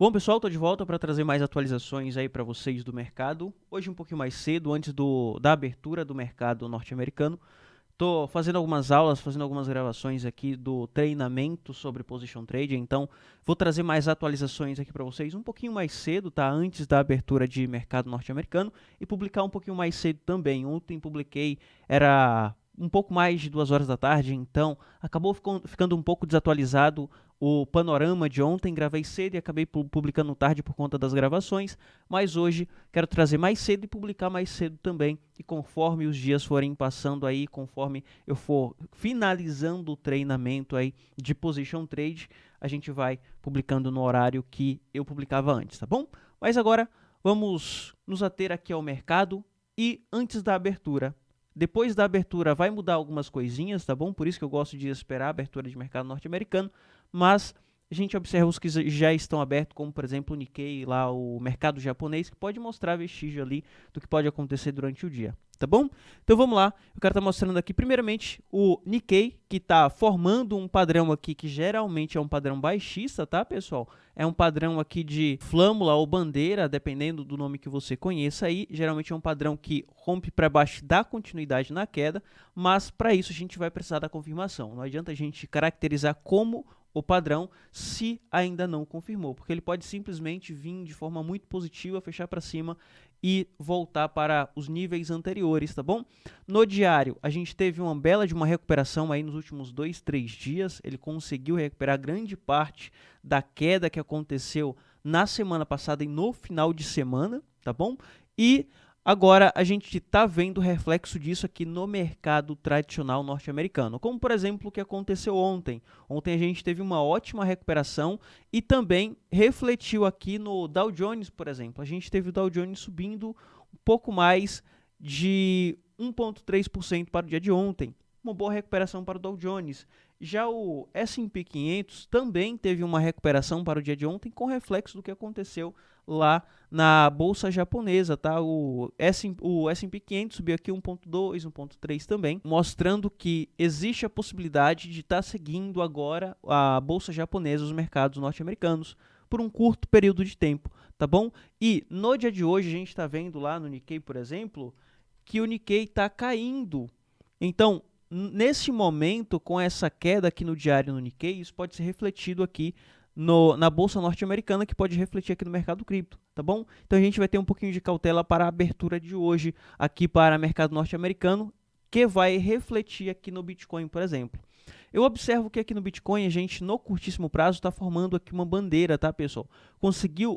Bom, pessoal, estou de volta para trazer mais atualizações aí para vocês do mercado. Hoje um pouquinho mais cedo, antes da abertura do mercado norte-americano. Estou fazendo algumas aulas, fazendo algumas gravações aqui do treinamento sobre Position Trade, então vou trazer mais atualizações aqui para vocês um pouquinho mais cedo, tá? Antes da abertura de mercado norte-americano e publicar um pouquinho mais cedo também. Ontem publiquei, era um pouco mais de 2 horas da tarde, então acabou ficando um pouco desatualizado o panorama de ontem. Gravei cedo e acabei publicando tarde por conta das gravações, mas hoje quero trazer mais cedo e publicar mais cedo também, e conforme os dias forem passando aí, conforme eu for finalizando o treinamento aí de Position Trade, a gente vai publicando no horário que eu publicava antes, tá bom? Mas agora vamos nos ater aqui ao mercado e antes da abertura. Depois da abertura vai mudar algumas coisinhas, tá bom? Por isso que eu gosto de esperar a abertura de mercado norte-americano, mas a gente observa os que já estão abertos, como por exemplo o Nikkei, lá o mercado japonês, que pode mostrar vestígio ali do que pode acontecer durante o dia, tá bom? Então vamos lá, eu quero estar mostrando aqui primeiramente o Nikkei, que está formando um padrão aqui que geralmente é um padrão baixista, tá, pessoal? É um padrão aqui de flâmula ou bandeira, dependendo do nome que você conheça aí. Geralmente é um padrão que rompe para baixo, dá continuidade na queda, mas para isso a gente vai precisar da confirmação. Não adianta a gente caracterizar como o padrão se ainda não confirmou, porque ele pode simplesmente vir de forma muito positiva, fechar para cima e voltar para os níveis anteriores, tá bom? No diário, a gente teve uma bela de uma recuperação aí nos últimos 2, 3 dias, ele conseguiu recuperar grande parte da queda que aconteceu na semana passada e no final de semana, tá bom? E agora a gente está vendo o reflexo disso aqui no mercado tradicional norte-americano, como por exemplo o que aconteceu ontem. Ontem a gente teve uma ótima recuperação e também refletiu aqui no Dow Jones, por exemplo. A gente teve o Dow Jones subindo um pouco mais de 1,3% para o dia de ontem. Uma boa recuperação para o Dow Jones. Já o S&P 500 também teve uma recuperação para o dia de ontem, com reflexo do que aconteceu lá na bolsa japonesa, tá? O S&P 500 subiu aqui 1,2, 1,3 também, mostrando que existe a possibilidade de estar seguindo agora a bolsa japonesa, os mercados norte-americanos, por um curto período de tempo, tá bom? E no dia de hoje a gente está vendo lá no Nikkei, por exemplo, que o Nikkei está caindo. Então, nesse momento, com essa queda aqui no diário no Nikkei, isso pode ser refletido aqui na bolsa norte-americana, que pode refletir aqui no mercado cripto, tá bom? Então a gente vai ter um pouquinho de cautela para a abertura de hoje aqui para o mercado norte-americano, que vai refletir aqui no Bitcoin, por exemplo. Eu observo que aqui no Bitcoin a gente, no curtíssimo prazo, está formando aqui uma bandeira, tá, pessoal?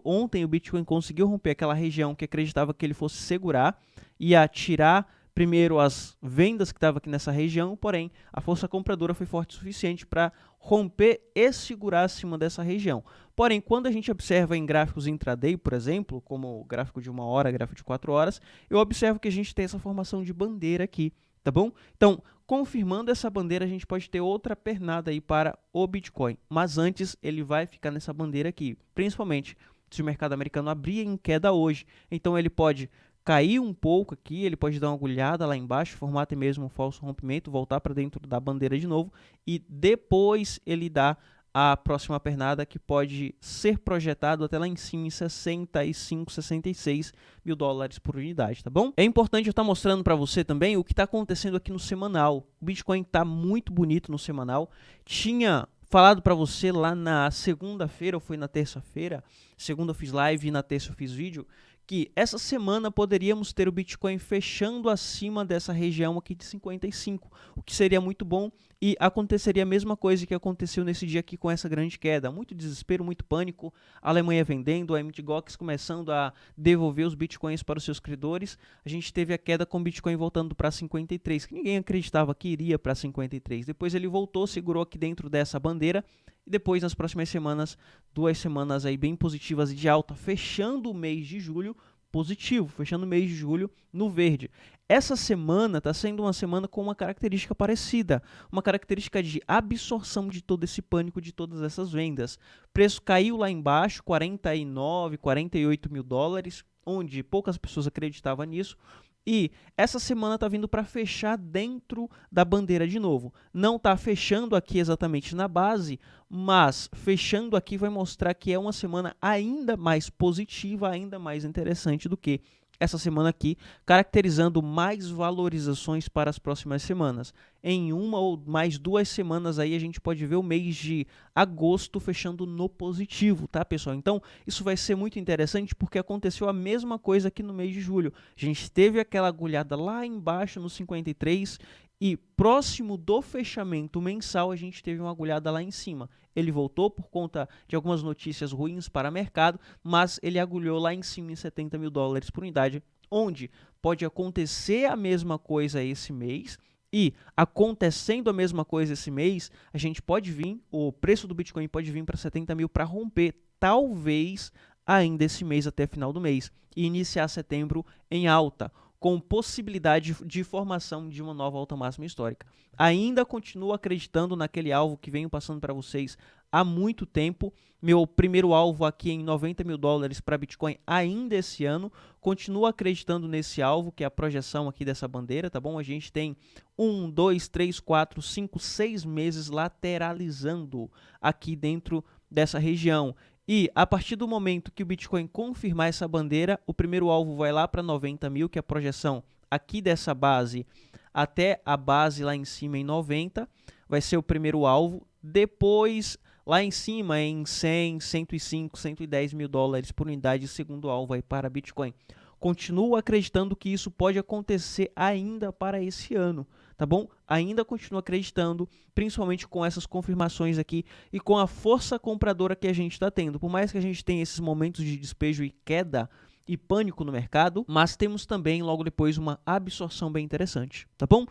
Ontem o Bitcoin conseguiu romper aquela região que acreditava que ele fosse segurar e tirar primeiro as vendas que estavam aqui nessa região, porém a força compradora foi forte o suficiente para romper e segurar acima dessa região. Porém, quando a gente observa em gráficos intraday, por exemplo, como o gráfico de 1 hora, gráfico de 4 horas, eu observo que a gente tem essa formação de bandeira aqui, tá bom? Então, confirmando essa bandeira, a gente pode ter outra pernada aí para o Bitcoin, mas antes ele vai ficar nessa bandeira aqui, principalmente se o mercado americano abrir em queda hoje. Então ele pode cair um pouco aqui, ele pode dar uma agulhada lá embaixo, formar até mesmo um falso rompimento, voltar para dentro da bandeira de novo e depois ele dá a próxima pernada, que pode ser projetado até lá em cima em 65, 66 mil dólares por unidade, tá bom? É importante eu estar mostrando para você também o que está acontecendo aqui no semanal. O Bitcoin está muito bonito no semanal. Tinha falado para você lá na segunda-feira, ou foi na terça-feira, segunda eu fiz live e na terça eu fiz vídeo, que essa semana poderíamos ter o Bitcoin fechando acima dessa região aqui de 55, o que seria muito bom, e aconteceria a mesma coisa que aconteceu nesse dia aqui com essa grande queda. Muito desespero, muito pânico, a Alemanha vendendo, a Mt. Gox começando a devolver os Bitcoins para os seus credores. A gente teve a queda com o Bitcoin voltando para 53, que ninguém acreditava que iria para 53. Depois ele voltou, segurou aqui dentro dessa bandeira, e depois nas próximas semanas, 2 semanas aí bem positivas de alta, fechando o mês de julho positivo, fechando o mês de julho no verde. Essa semana está sendo uma semana com uma característica parecida, uma característica de absorção de todo esse pânico, de todas essas vendas. O preço caiu lá embaixo, 49, 48 mil dólares, onde poucas pessoas acreditavam nisso, E essa semana está vindo para fechar dentro da bandeira de novo. Não está fechando aqui exatamente na base, mas fechando aqui vai mostrar que é uma semana ainda mais positiva, ainda mais interessante do que essa semana aqui, caracterizando mais valorizações para as próximas semanas. Em uma ou mais 2 semanas aí a gente pode ver o mês de agosto fechando no positivo, tá, pessoal? Então, isso vai ser muito interessante porque aconteceu a mesma coisa aqui no mês de julho. A gente teve aquela agulhada lá embaixo no 53 e próximo do fechamento mensal a gente teve uma agulhada lá em cima. Ele voltou por conta de algumas notícias ruins para o mercado, mas ele agulhou lá em cima em 70 mil dólares por unidade, onde pode acontecer a mesma coisa esse mês. E acontecendo a mesma coisa esse mês, a gente pode vir, o preço do Bitcoin pode vir para 70 mil para romper, talvez ainda esse mês até final do mês, e iniciar setembro em alta, com possibilidade de formação de uma nova alta máxima histórica. Ainda continuo acreditando naquele alvo que venho passando para vocês há muito tempo. Meu primeiro alvo aqui em 90 mil dólares para Bitcoin ainda esse ano. Continuo acreditando nesse alvo, que é a projeção aqui dessa bandeira, tá bom? A gente tem 1, 2, 3, 4, 5, 6 meses lateralizando aqui dentro dessa região. E a partir do momento que o Bitcoin confirmar essa bandeira, o primeiro alvo vai lá para 90 mil, que é a projeção aqui dessa base até a base lá em cima em 90, vai ser o primeiro alvo. Depois, lá em cima em 100, 105, 110 mil dólares por unidade, segundo alvo aí para Bitcoin. Continuo acreditando que isso pode acontecer ainda para esse ano, tá bom? Ainda continuo acreditando, principalmente com essas confirmações aqui e com a força compradora que a gente está tendo. Por mais que a gente tenha esses momentos de despejo e queda e pânico no mercado, mas temos também logo depois uma absorção bem interessante, tá bom?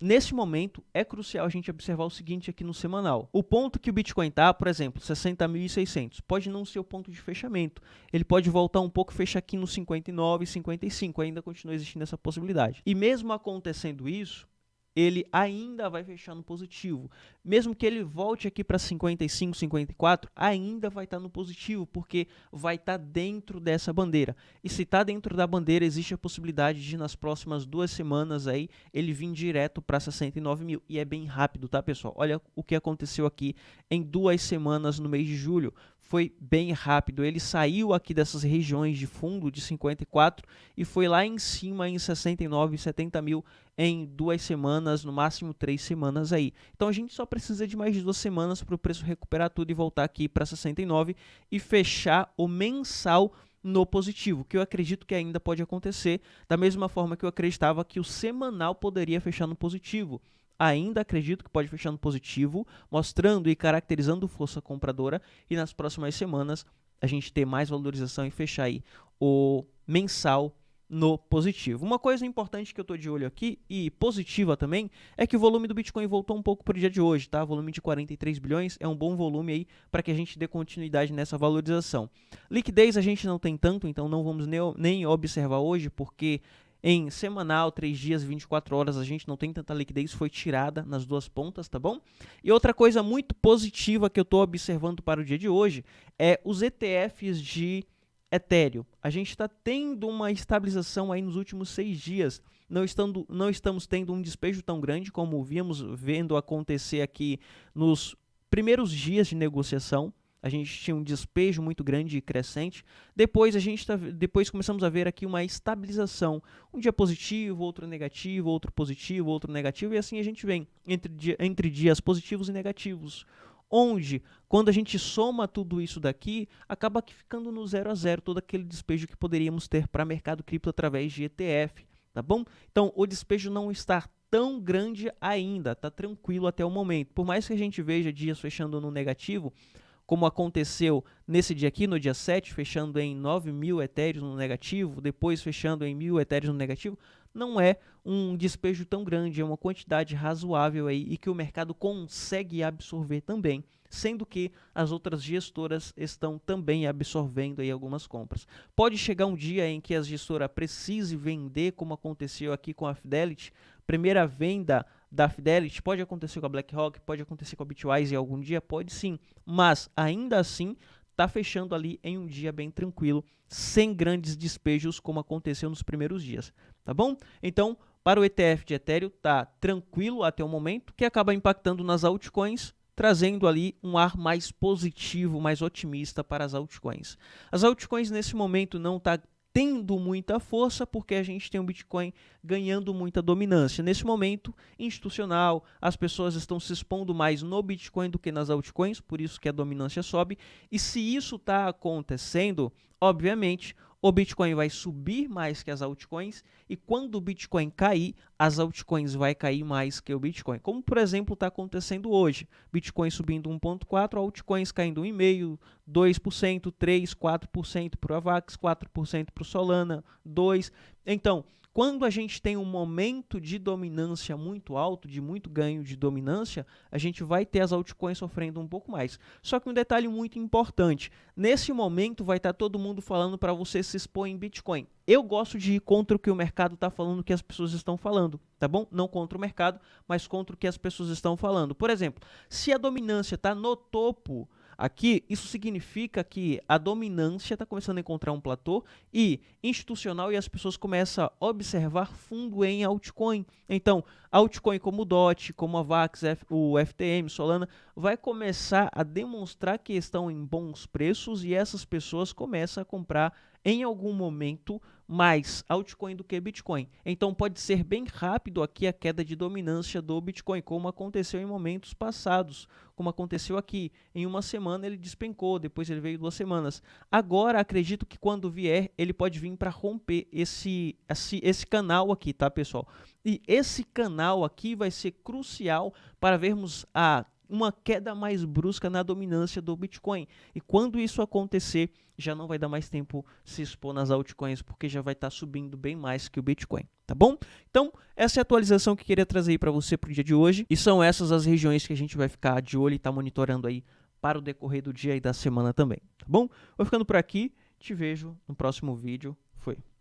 Nesse momento, é crucial a gente observar o seguinte aqui no semanal. O ponto que o Bitcoin está, por exemplo, 60.600, pode não ser o ponto de fechamento. Ele pode voltar um pouco e fechar aqui no 59, 55. Ainda continua existindo essa possibilidade. E mesmo acontecendo isso, ele ainda vai fechar no positivo. Mesmo que ele volte aqui para 55, 54, ainda vai estar no positivo, porque vai estar dentro dessa bandeira. E se está dentro da bandeira, existe a possibilidade de nas próximas 2 semanas aí, ele vir direto para 69 mil. E é bem rápido, tá, pessoal? Olha o que aconteceu aqui em 2 semanas no mês de julho. Foi bem rápido. Ele saiu aqui dessas regiões de fundo de 54 e foi lá em cima em 69, 70 mil em 2 semanas, no máximo 3 semanas aí. Então a gente só precisa de mais de 2 semanas para o preço recuperar tudo e voltar aqui para 69 e fechar o mensal no positivo, que eu acredito que ainda pode acontecer, da mesma forma que eu acreditava que o semanal poderia fechar no positivo. Ainda acredito que pode fechar no positivo, mostrando e caracterizando força compradora, e nas próximas semanas a gente ter mais valorização e fechar aí o mensal no positivo. Uma coisa importante que eu estou de olho aqui, e positiva também, é que o volume do Bitcoin voltou um pouco para o dia de hoje, tá? Volume de 43 bilhões é um bom volume aí para que a gente dê continuidade nessa valorização. Liquidez a gente não tem tanto, então não vamos nem observar hoje, porque em semanal, 3 dias, 24 horas, a gente não tem tanta liquidez, foi tirada nas 2 pontas, tá bom? E outra coisa muito positiva que eu estou observando para o dia de hoje é os ETFs de Ethereum. A gente está tendo uma estabilização aí nos últimos 6 dias, não estamos tendo um despejo tão grande como víamos vendo acontecer aqui nos primeiros dias de negociação. A gente tinha um despejo muito grande e crescente. Depois começamos a ver aqui uma estabilização. Um dia positivo, outro negativo, outro positivo, outro negativo. E assim a gente vem entre dias positivos e negativos. Onde, quando a gente soma tudo isso daqui, acaba ficando no 0 a 0 todo aquele despejo que poderíamos ter para mercado cripto através de ETF. Tá bom? Então, o despejo não está tão grande ainda. Está tranquilo até o momento. Por mais que a gente veja dias fechando no negativo, como aconteceu nesse dia aqui, no dia 7, fechando em 9 mil etéreos no negativo, depois fechando em 1.000 etéreos no negativo, não é um despejo tão grande, é uma quantidade razoável aí e que o mercado consegue absorver também, sendo que as outras gestoras estão também absorvendo aí algumas compras. Pode chegar um dia em que a gestora precise vender, como aconteceu aqui com a Fidelity, primeira venda da Fidelity, pode acontecer com a BlackRock, pode acontecer com a Bitwise algum dia, pode sim, mas ainda assim está fechando ali em um dia bem tranquilo, sem grandes despejos como aconteceu nos primeiros dias, tá bom? Então, para o ETF de Ethereum, está tranquilo até o momento, que acaba impactando nas altcoins, trazendo ali um ar mais positivo, mais otimista para as altcoins. As altcoins nesse momento não está tendo muita força porque a gente tem o Bitcoin ganhando muita dominância. Nesse momento institucional, as pessoas estão se expondo mais no Bitcoin do que nas altcoins, por isso que a dominância sobe. E se isso está acontecendo, obviamente, o Bitcoin vai subir mais que as altcoins e quando o Bitcoin cair, as altcoins vai cair mais que o Bitcoin. Como, por exemplo, está acontecendo hoje. Bitcoin subindo 1,4%, altcoins caindo 1,5%, 2%, 3%, 4% para o Avax, 4% para o Solana, 2%. Então, quando a gente tem um momento de dominância muito alto, de muito ganho de dominância, a gente vai ter as altcoins sofrendo um pouco mais. Só que um detalhe muito importante, nesse momento vai estar todo mundo falando para você se expor em Bitcoin. Eu gosto de ir contra o que o mercado está falando, o que as pessoas estão falando, tá bom? Não contra o mercado, mas contra o que as pessoas estão falando. Por exemplo, se a dominância está no topo aqui, isso significa que a dominância está começando a encontrar um platô e institucional e as pessoas começam a observar fundo em altcoin. Então, altcoin como o DOT, como a VAX, o FTM, Solana, vai começar a demonstrar que estão em bons preços e essas pessoas começam a comprar em algum momento mais altcoin do que Bitcoin. Então pode ser bem rápido aqui a queda de dominância do Bitcoin, como aconteceu em momentos passados, como aconteceu aqui. Em uma semana ele despencou, depois ele veio 2 semanas. Agora acredito que quando vier, ele pode vir para romper esse canal aqui, tá, pessoal? E esse canal aqui vai ser crucial para vermos uma queda mais brusca na dominância do Bitcoin. E quando isso acontecer, já não vai dar mais tempo se expor nas altcoins, porque já vai estar subindo bem mais que o Bitcoin, tá bom? Então, essa é a atualização que eu queria trazer aí para você para o dia de hoje. E são essas as regiões que a gente vai ficar de olho e estar monitorando aí para o decorrer do dia e da semana também, tá bom? Vou ficando por aqui, te vejo no próximo vídeo. Fui.